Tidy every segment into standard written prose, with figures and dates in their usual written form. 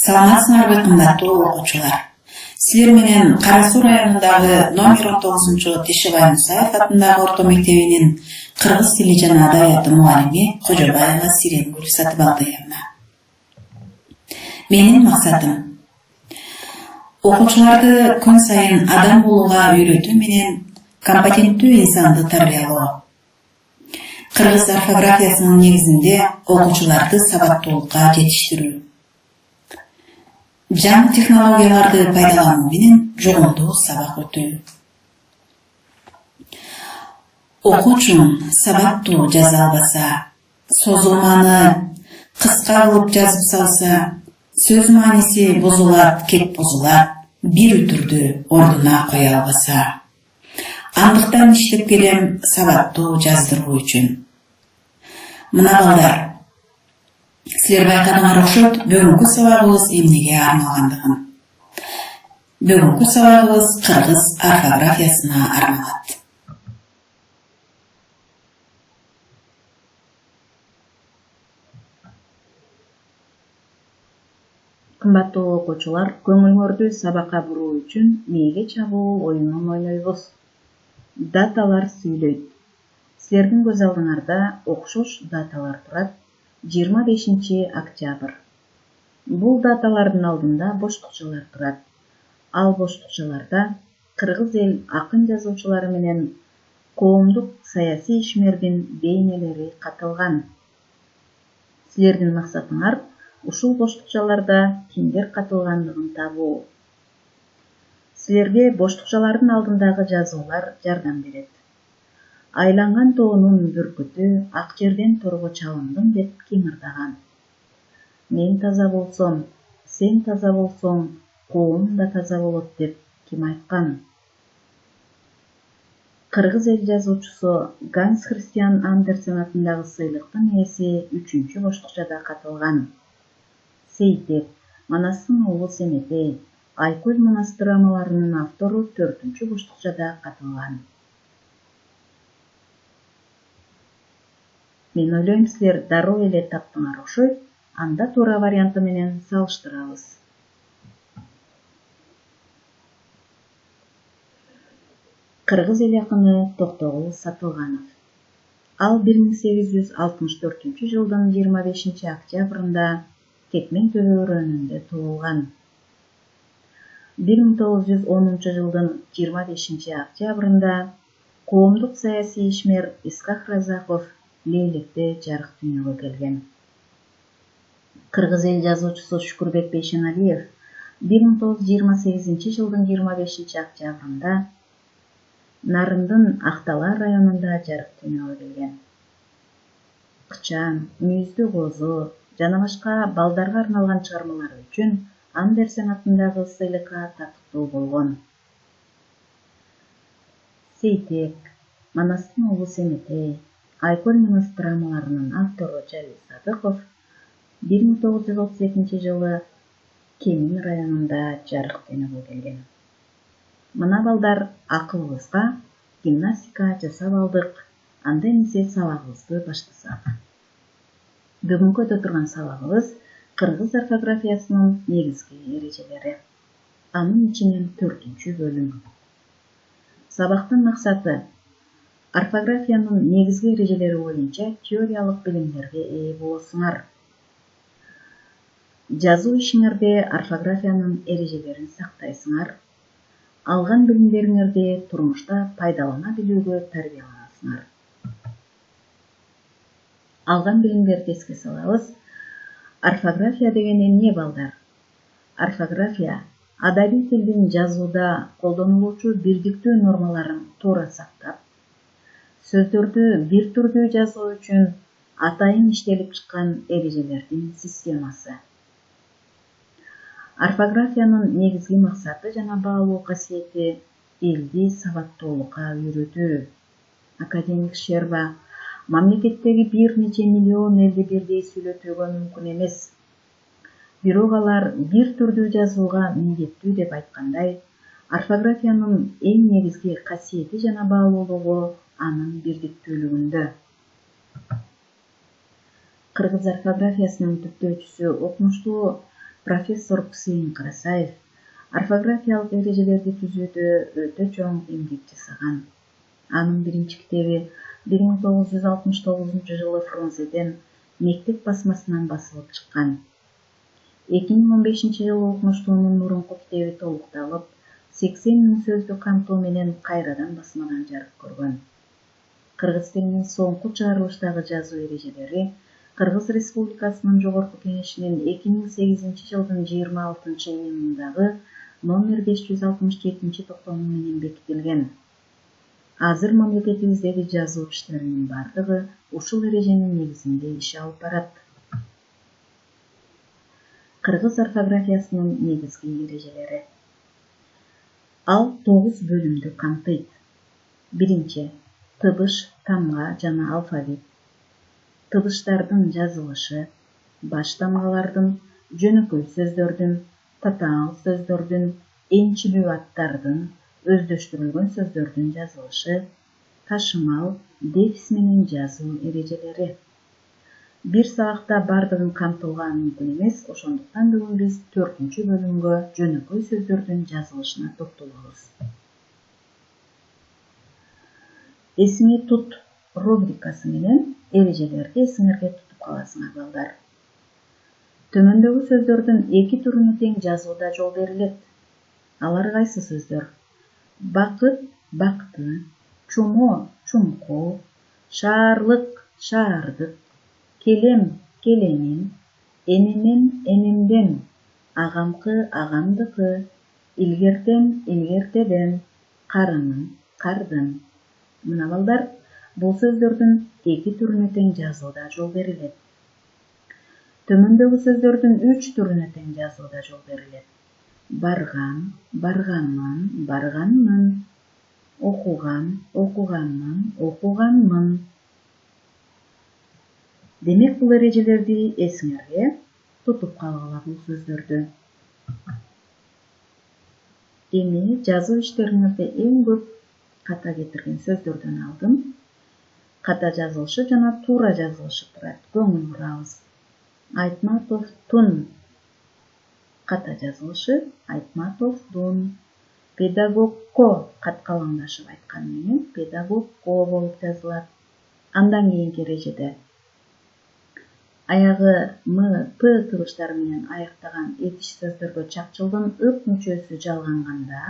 Саламатсыңарбы кымбаттуу окуучулар. Силер менен Кара Суу районундагы номер 19 Тишибай Мусаев атындагы орто мектебинин кыргыз тили жана адабияты мугалими Кожобаева Сиренгүл Сатыбалдыевна. Менин максатым окуучуларды күн сайын адам болууга үйрөтүү менен компетенттүү инсанды тарбиялоо. Кыргыз орфографиясынын негизинде окуучуларды сабаттуулукка жетиштирүү. Жаңы технологияларды пайдалануу менен жогору сабак өтүү. Окуучу сабаттуу жаза албаса, созулманы кыска кылып жазып салса, сөз мааниси бузулат, кеп бузулат, бир үтүрдү ордуна кое албаса. Андыктан иштеп келем сабаттуу жаздыруу үчүн. Мына балдар, силер байкаганыңар окшойт, бүгүнкү сабагыбыз эмнеге арналгандыгын. Бүгүнкү сабагыбыз кыргыз орфографиясына арналат. Кымбаттуу окуучулар, көңүлүңөрдү сабакка буруу үчүн мээге чабуу оюнун ойнойбуз. Даталар сүйлөйт. Силердин көз алдыңарда окшош даталар турат. 25 октябрь. Бул даталардын алдында боштукчалар турат. Ал боштукчаларда кыргыз эл акын жазуучулары менен коомдук саясий ишмердин бейнелери катылган. Силердин максатыңар ушул боштукчаларда кимдер катылгандыгын табуу. Силерге боштукчалардын алдындагы жазуулар жардам берет. Айланган тоонун бүркүтү ак жерден торго чалындым деп кимирдаган. Мен таза болсом, сен таза болсоң, коом да таза болот деп ким айткан? Кыргыз эл жазуучусу Ганс Христиан Андерсен атындагы сыйлыктын ээси 3-чү боштукчада катылган. Сейтек, Манастын уулу Семетей, Айкөл Манас драмаларынын автору 4-чү боштукчада катылган. Мен ойлойм, силер дароо эле таптыңар окшойт, анда туура варианты менен салыштырабыз. Кыргыз эл акыны Токтогул Сатылганов. Ал 1864 жылдын 25 октябрында Кекмен Төбө өрөөнүндө туулган. 1910 жылдын 25 октябрында коомдук саясий ишмер Исхак Разаков Лейлекте жарык дүйнөгө келген. Кыргыз эл жазуучусу Шүкүрбек Бейшеналиев 1928 жылдын 25 октябрында Нарындын Акталар районунда жарык дүйнөгө келген. Кычан, Мүйүздүү козу жана башка балдарга арналган чыгармалары үчүн Андерсен атындагы сыйлыкка татыктуу болгон. Сейтек, Манастын уулу Семетей, Айкөл Манас драмаларынын автору Жалил Садыков 1932 жылы Кемин районунда жарык дүйнөгө келген. Мына балдар, акылыбызга гимнастика жасап алдык, анда эмесе сабагыбызды баштасак. Бүгүнкү өтө турган сабагыбыз кыргыз орфографиясынын негизги эрежелери. Анын ичинен 4-чү бөлүм. Сабактын максаты орфографиянын негизги эрежелери боюнча теориялык билимдерге ээ болосуңар. Жазуу ишиңерде орфографиянын эрежелерин сактайсыңар. Алган билимдериңерди турмушта пайдалана билүүгө тарбияланасыңар. Алган билимдерди эске салабыз. Орфография деген эмне, балдар? Орфография адабий тилдин жазууда колдонулуучу бирдиктүү нормаларын туура сактап, сөздөрдү бир түрдүү жазуу үчүн атайын иштелип чыккан эрежелердин системасы. Орфографиянын негизги максаты жана баалуу касиети элди сабаттуулукка үйрөтүү. Академик Щерба мамлекеттеги бир нече миллион элди бирдей сүйлөтүүгө мүмкүн эмес. Бирок алар бир түрдүү жазууга милдеттүү деп айткандай, орфографиянын эң негизги касиети жана баалуулугу анын бирдиктүүлүгүндө. Кыргыз орфографиясынын түптөөчүсү окумуштуу профессор Хусейин Карасаев орфографиялык эрежелерди түзүүдө өтө чоң эмгек жасаган. Анын биринчи китеби 1969 жылы Фрунзеден мектеп басмасынан басылып чыккан. 2015 жылы окумуштуунун мурунку китеби толукталып, 80 000 сөздүк камтоо менен кайрадан басмадан жарык көргөн. Кыргыз тилинин соңку чыгарылыштагы жазуу эрежелери Кыргыз Республикасынын Жогорку Кеңешинин 2008 жылдын 26 июнундагы номер 567 токтому менен бекитилген. Азыр мамлекетибиздеги жазуу иштеринин бардыгы ушул эреженин негизинде иш алып барат. Кыргыз орфографиясынын негизги эрежелери. Ал 9 бөлүмдү камтыйт. Биринчи, тыбыш, тамга жана алфавит. Тыбыштардын жазылышы, баш тамгалардын, жөнөкөй сөздөрдүн, татаал сөздөрдүн, энчилүү аттардын, өздөштүрүлгөн сөздөрдүн жазылышы, ташымал, дефис менен жазуу эрежелери. Бир сабакта бардыгын камтылган мүмкүн эмес, ошондуктан бүгүн биз 4-чү бөлүмгө жөнөкөй сөздөрдүн жазылышына токтолобуз. Эсиңе тут рубрикасы менен эрежелерди эсиңерге тутуп каласыңар балдар. Төмөндөгү сөздөрдүн 2 түрүнө тең жазууда жол берилет. Алар кайсы сөздөр? Бакыт, бакты, чумо, чумку, шаарлык, шаардык, келем, келемин, энемен, энемден, агамкы, агамдыкы, илгертен, илгертеден, карынын, кардын. Мына балдар, бул сөздөрдүн 2 түрүнө тең жазууда жол берилет. Төмөндөгү сөздөрдүн 3 түрүнө тең жазууда жол берилет. Барган, барганмын, барганмын, окуган, окуганмын, окуганмын. Демек, бул эрежелерди эсиңерге тутуп калгыла бул сөздөрдү. Эми жазуу иштериңизде эң көп ката кетирген сөздөрдөн алдым. Ката жазылышы жана туура жазылышы турат. Көңүл бурабыз. Айтматовдун ката жазылышы Айтматовдун. Педагогко каткаламдашып айткан менен педагогко болуп жазылат. Андан кийинки эрежеде аягы м, п тыбыштары менен аяктаган этиш сөздөргө чакчылдын ык мүчөсү жалганганда,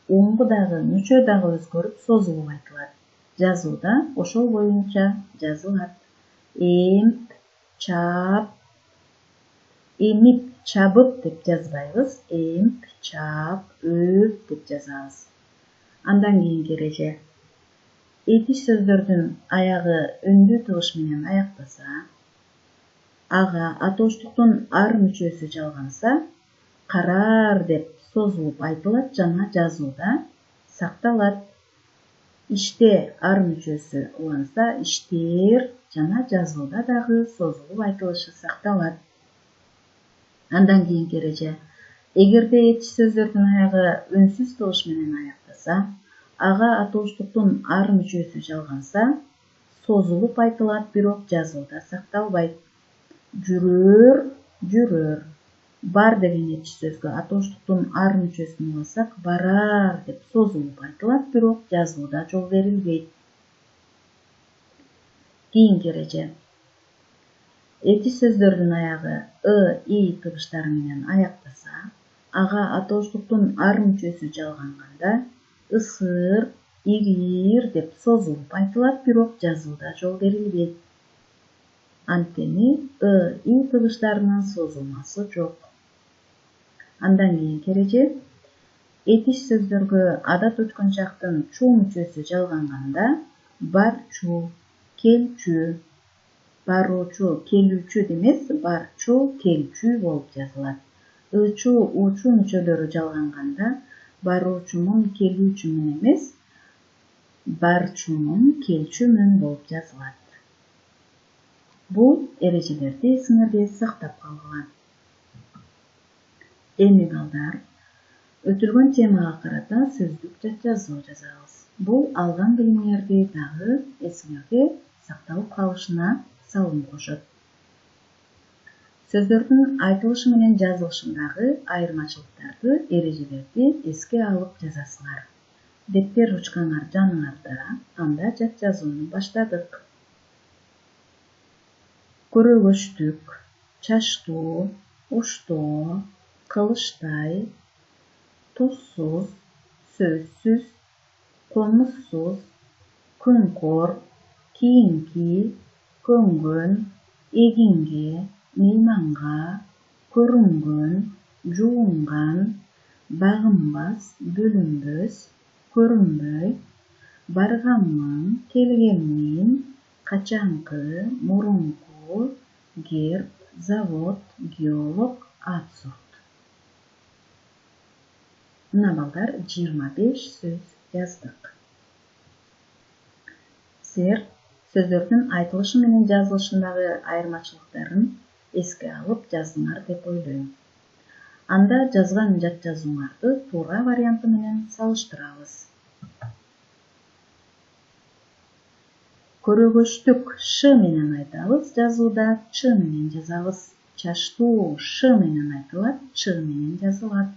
оңгу дагы, мүчө дагы өзгөрүп, созулуп айтылат. Жазууда ошол боюнча жазылат. Эмп, чап, эмип, чабып деп жазбайбыз. Эмп, чап, өп деп жазабыз. Андан кийинки эреже. Этиш сөздөрдүн аягы үндүү тыбыш менен аяктаса, ага атооштуктун ар мүчөсү жалганса, караар деп созулуп айтылат жана жазууда сакталат. Иште ар мүчөсү уланса, иштээр жана жазууда дагы созулуп айтылышы сакталат. Андан кийинки эреже. Эгерде этиш сөздөрдүн аягы үнсүз тыбыш менен аяктаса, ага атооштуктун ар мүчөсү жалганса, созулуп айтылат, бирок жазууда сакталбайт. Жүрөр, жүрөр. Бар деген этиш сөзгө атооштуктун ар мүчөсүн уласак, бараар деп созулуп айтылат, бирок жазууда жол берилбейт. Кийинки эреже. Этиш сөздөрдүн аягы ы, и тыбыштары менен аяктаса, ага атооштуктун ар мүчөсү жалганганда, ысыр, игир деп созулуп айтылат, бирок жазууда жол берилбейт. Анткени ы, и тыбыштарынын созулмасы жок. Андан кийинки эреже. Этиш сөздөргө адат өткөн чактын чу мүчөсү жалганганда, барчу, келчү, баруучу, келүүчү демес, барчу, келчү болуп жазылат. Ычу, учу мүчөлөрү жалганганда, баруучумун, келүүчүмүн эмес, барчумун, келчүмүн болуп жазылат. Бул эрежелерди эсиңерде сактап калгыла. Эми балдар, өтүлгөн темага карата сөздүк жазуу жазабыз. Бул алган билимиңерди дагы эсиңерде сакталып калышына салым кошот. сөздөрдүн айтылышы менен жазылышындагы айырмачылыктарды, эрежелерди эске алып жазасыңар. Дептер ручкаңар жаныңарда, анда жат жазууну баштадык. Көрөгөчтүк, чачтуу, уштоо, кылычтай, тузсуз, сөзсүз, комузсуз, күңкор, кийинки, көнгөн, эгинге, мейманга, көрүнгөн, жуунган, багынбас, бөлүнбөс, көрүнбөй, барганмын, келгенмин, качанкы, мурунку, герб, завод, геолог, абсурд. Мына балдар 25 сөз яздык. Силер сөздөрдүн айтылышы менен жазылышындагы айырмачылыктарын эске алып жаздыңар деп ойлойм. Анда жазган жат жазууңарды туура варианты менен салыштырабыз. Көрөгөчтүк ш менен айтабыз, жазууда ч менен жазабыз. Чачтуу ш менен айтылат, ч менен жазылат.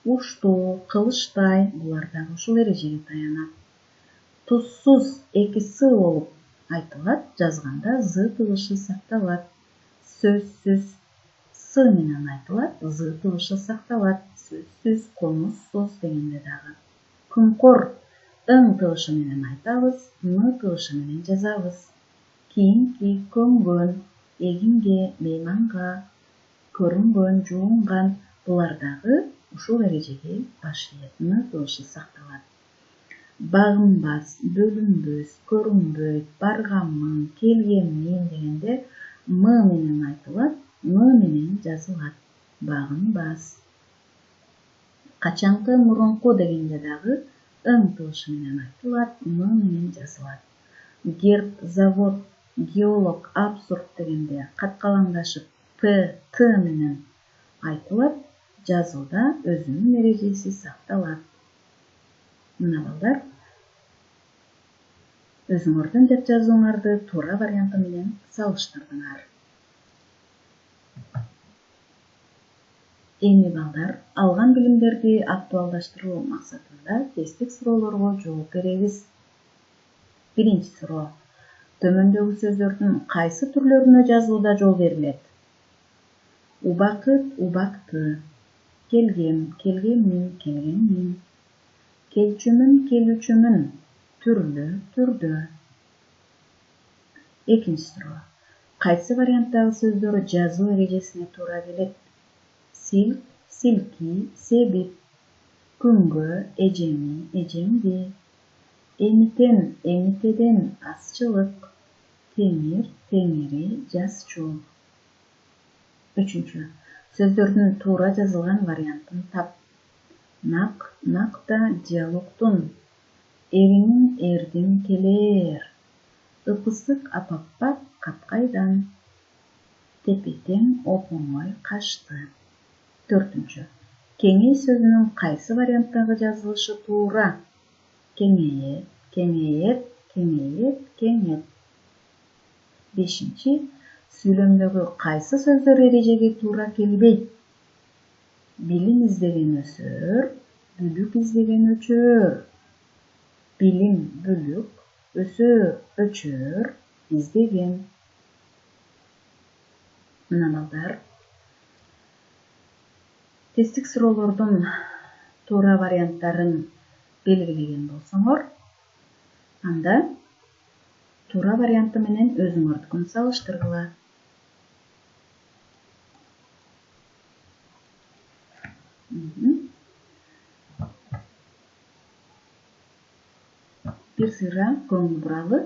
Уштуу, кылычтай, булар дагы ушул эрежеге таянат. Тузсуз эки с болуп айтылат, жазганда з тыбышы сакталат. Сөзсүз с менен айтылат, з тыбышы сакталат. Сөзсүз, комузсуз дегенде дагы. Күңкор ың тыбышы менен айтабыз, н тыбышы менен жазабыз. Кийинки, көнгөн, эгинге, мейманга, көрүнгөн, жуунган, булар дагы ушул эрежеге баш ийет, н тыбышы сакталат. Багынбас, бөлүнбөс, көрүнбөйт, барганмын, келгенмин дегенде м менен айтылат, н менен жазылат. Багынбас. Качанкы, мурунку дегенде дагы ың тыбышы менен айтылат, н менен жазылат. Герб, завод, геолог, абсурд дегенде каткалаңдашып п, т менен айтылат, жазууда өзүнүн эрежеси сакталат. Мына балдар, өзүңөрдүн жат жазууңарды туура варианты менен салыштырдыңар. Эми балдар, алган билимдерди актуалдаштыруу максатында тесттик суроолорго жооп беребиз. Биринчи суроо. Төмөндөгү сөздөрдүн кайсы түрлөрүнө жазууда жол берилет? Убакыт, убакты. Келгем, келгенмин, келгенмин. Келчүмүн, келүүчүмүн. Түрлүү, түрдө. Экинчи суроо. Кайсы варианттагы сөздөр жазуу эрежесине туура келет? Силк, силки, себип. Күнгө, эжеми, эжемди. Эмитен, эмитеден, азчылык. Темир, теңири, жазчу. Үчүнчү. Сөздөрдүн туура жазылган вариантын тап. Нак, накта, диалогтун. Эриңин, эрдин келер. Ыпысык, апаппак, капкайдан. Тепе-тең, оп-оңой, качты. Төртүнчү. Кеңей сөзүнүн кайсы варианттагы жазылышы туура? Кеңейет, кеңейет, кеңейет, кеңет. Бешинчи. Сүйлөмдөгү кайсы сөздөр эрежеге туура келбейт? Билим издеген өсөр, бүлүк издеген өчөр. Билим, бүлүк, өсөр, өчөр, издеген. Мына балдар, тесттик суроолордун туура варианттарын белгилеген болсоңор, анда туура варианты менен өзүңөрдүкүн салыштыргыла. Бир сыйра көңүл буралы.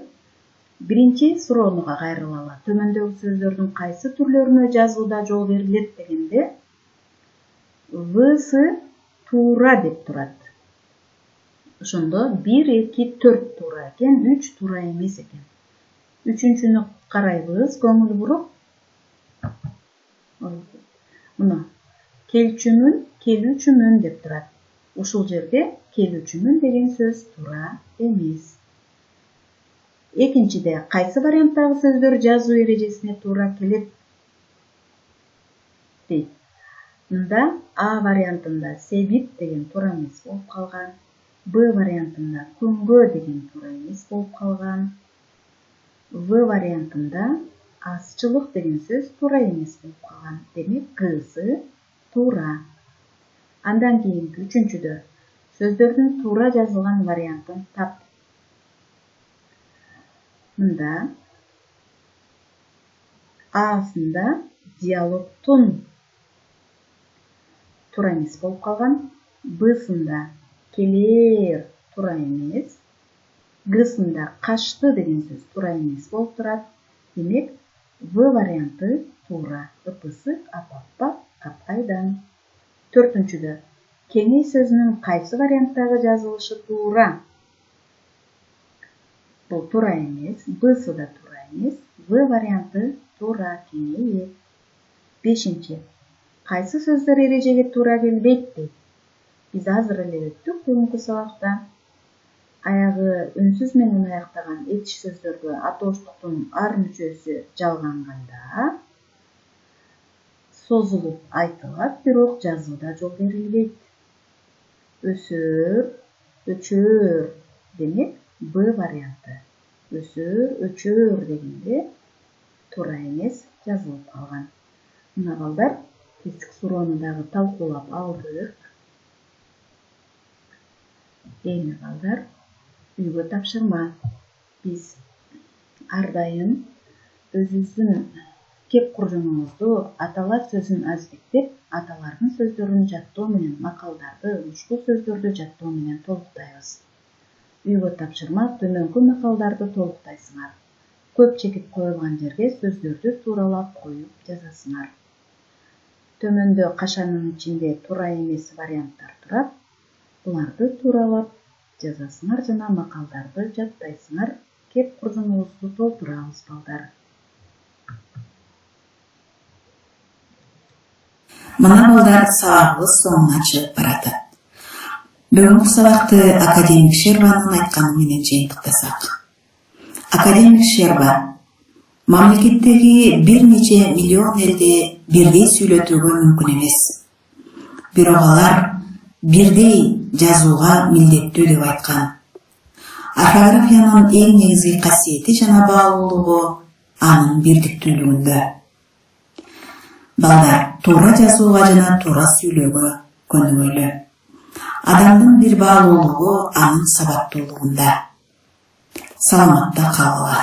Биринчи сурооnuга кайрылалы. Төмөндөгү сөздөрдүн кайсы түрлөрүнө жазууда жол берилет дегенде, в-сы туура деп турат. Ошондо 1, 2, 4 туура экен, 3 туура эмес экен. Үчүнчүнү карайбыз, көңүл буруп. Мына, келчүмүн, келүүчүмүн деп турат. Ушул жерде келүүчүмүн деген сөз туура эмес. Экинчиде кайсы варианттагы сөздөр жазуу эрежесине туура келет? дейт. Мында А вариантында себит деген туура эмес болуп калган. Б вариантында күнгө деген туура эмес болуп калган. В вариантында азчылык деген сөз туура эмес болуп калган. Демек Гсы туура. Андан кийинки үчүнчүдө сөздөрдүн туура жазылган вариантын тап. Мында А'сында диалогтун туура эмес болуп калган. Б'сында келер туура эмес. Г'сында качты деген сөз туура эмес болуп турат. Демек В варианты туура. Ыпысы апаппа капкайдан. Төртүнчүдө кеңей сөзүнүн кайсы варианттагы жазылышы туура? Бул туура эмес. Б'сы да туура эмес. В варианты туура, кеңейет. Бешинчи. Кайсы сөздөр эрежеге туура келбейт дейт. Биз азыр эле өттүк бүгүнкү сабакта. Аягы үнсүз менен аяктаган этиш сөздөргө атооштуктун ар мүчөсү жалганганда созулуп айтылат, бирок жазууда жол берилбейт. Өсөр, өчөр. Демек Б варианты. Өсөр, өчөр дегенде туура эмес жазылып калган. Мына балдар, тесттик суроону дагы талкуулап алдык. Эми балдар, үйгө тапшырма. Биз ар дайым өзүбүздүн кеп куржунубузду аталар сөзүн азиктеп, аталардын сөздөрүн жаттоо менен, макалдарды, мушкул сөздөрдү жаттоо менен толуктайбыз. Үйгө тапшырма, төмөнкү макалдарды толуктайсыңар. Көп чекит коюлган жерге сөздөрдү тууралап коюп жазасыңар. Төмөндө кашанын ичинде туура эмес варианттар турат. Буларды тууралап жазасыңар жана макалдарды жаттайсыңар. Кеп куржунубузду толтурабыз балдар. Мына балдар, сабагыбыз соңуна чыгып баратат. Бүгүнкү сабакты академик Шербанын айтканы менен жыйынтыктасак. Академик Шерба мамлекеттеги бир нече миллион элди бирдей сүйлөтүүгө мүмкүн эмес. Бирок алар бирдей жазууга милдеттүү деп айткан. Орфографиянын эң негизги касиети жана баалуулугу анын бирдиктүүлүгүндө. Балдар, туура жазууга жана туура сүйлөөгө көнүгөлү. Адамдын бир баалуулугу анын сабаттуулугунда. Саламатта калгыла.